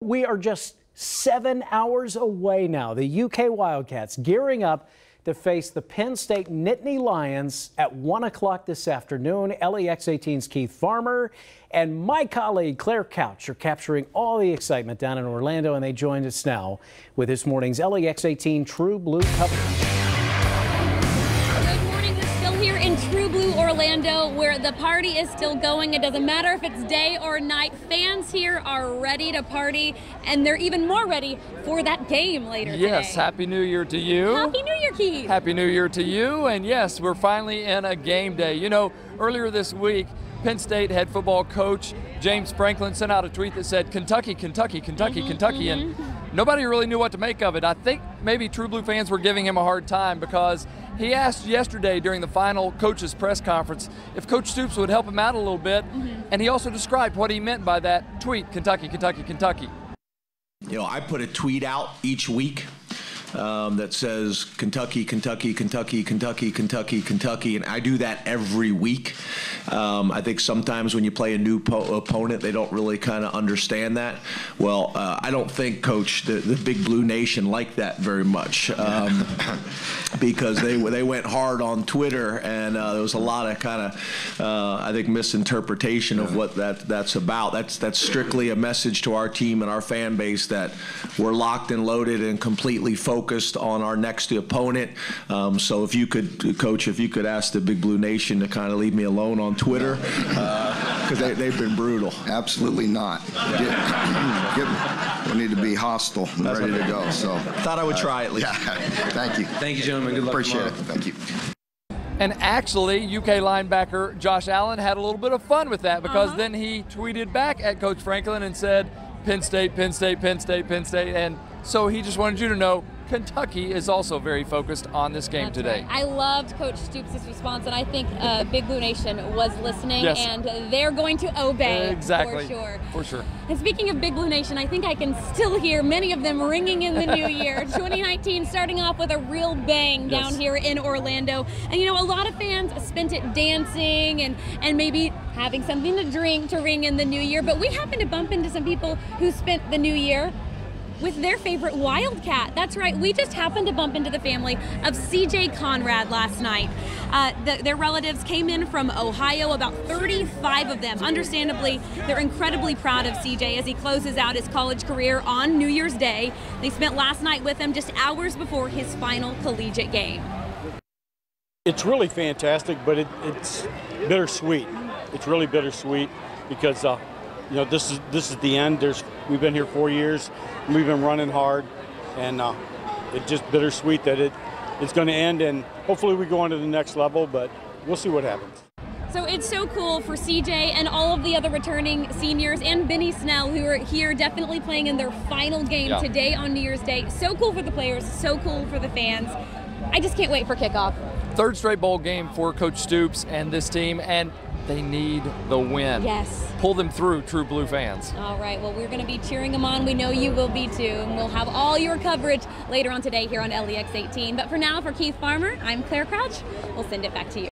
We are just 7 hours away now. The UK Wildcats gearing up to face the Penn State Nittany Lions at 1 o'clock this afternoon. LEX 18's Keith Farmer and my colleague Claire Couch are capturing all the excitement down in Orlando, and they joined us now with this morning's LEX 18 True Blue coverage. In True Blue Orlando, where the party is still going. It doesn't matter if it's day or night. Fans here are ready to party, and they're even more ready for that game later today. Yes, Happy New Year to you. Happy New Year, Keith. Happy New Year to you, and yes, we're finally in a game day. You know, earlier this week, Penn State head football coach James Franklin sent out a tweet that said, Kentucky, Kentucky, Kentucky, Kentucky, and nobody really knew what to make of it. I think maybe True Blue fans were giving him a hard time because he asked yesterday during the final coach's press conference if Coach Stoops would help him out a little bit, and he also described what he meant by that tweet, Kentucky, Kentucky, Kentucky. You know, I put a tweet out each week that says Kentucky, Kentucky, Kentucky, Kentucky, Kentucky, Kentucky, and I do that every week. I think sometimes when you play a new opponent, they don't really kind of understand that. Well, I don't think, Coach, the Big Blue Nation liked that very much because they went hard on Twitter, and there was a lot of kind of, I think, misinterpretation of what that's about. That's strictly a message to our team and our fan base that we're locked and loaded and completely focused on our next opponent. So if you could, Coach, if you could ask the Big Blue Nation to kind of leave me alone on Twitter, because they've been brutal. Absolutely not. We need to be hostile and ready to go. So thought I would try at least. Yeah. Thank you. Thank you, gentlemen. Good luck. Appreciate it. Thank you. And actually, UK linebacker Josh Allen had a little bit of fun with that because then he tweeted back at Coach Franklin and said, Penn State, Penn State, Penn State, Penn State. And so he just wanted you to know Kentucky is also very focused on this game today. Right. I loved Coach Stoops' response, and I think Big Blue Nation was listening, and they're going to obey exactly. for sure. For sure. And speaking of Big Blue Nation, I think I can still hear many of them ringing in the new year. 2019 starting off with a real bang down here in Orlando. And you know, a lot of fans spent it dancing and maybe having something to drink to ring in the new year, but we happened to bump into some people who spent the new year with their favorite Wildcat. That's right, we just happened to bump into the family of CJ Conrad last night. Their relatives came in from Ohio, about 35 of them. Understandably, they're incredibly proud of CJ as he closes out his college career on New Year's Day. They spent last night with him just hours before his final collegiate game. It's really fantastic, but it's bittersweet. It's really bittersweet because you know, this is the end. We've been here 4 years. We've been running hard, and it's just bittersweet that it's going to end, and hopefully we go on to the next level, but we'll see what happens. So it's so cool for CJ and all of the other returning seniors and Benny Snell, who are here definitely playing in their final game today on New Year's Day. So cool for the players, so cool for the fans. I just can't wait for kickoff. Third straight bowl game for Coach Stoops and this team, and they need the win. Yes. Pull them through, True Blue fans. All right, well, we're going to be cheering them on. We know you will be too. And we'll have all your coverage later on today here on LEX 18. But for now, for Keith Farmer, I'm Claire Crouch. We'll send it back to you.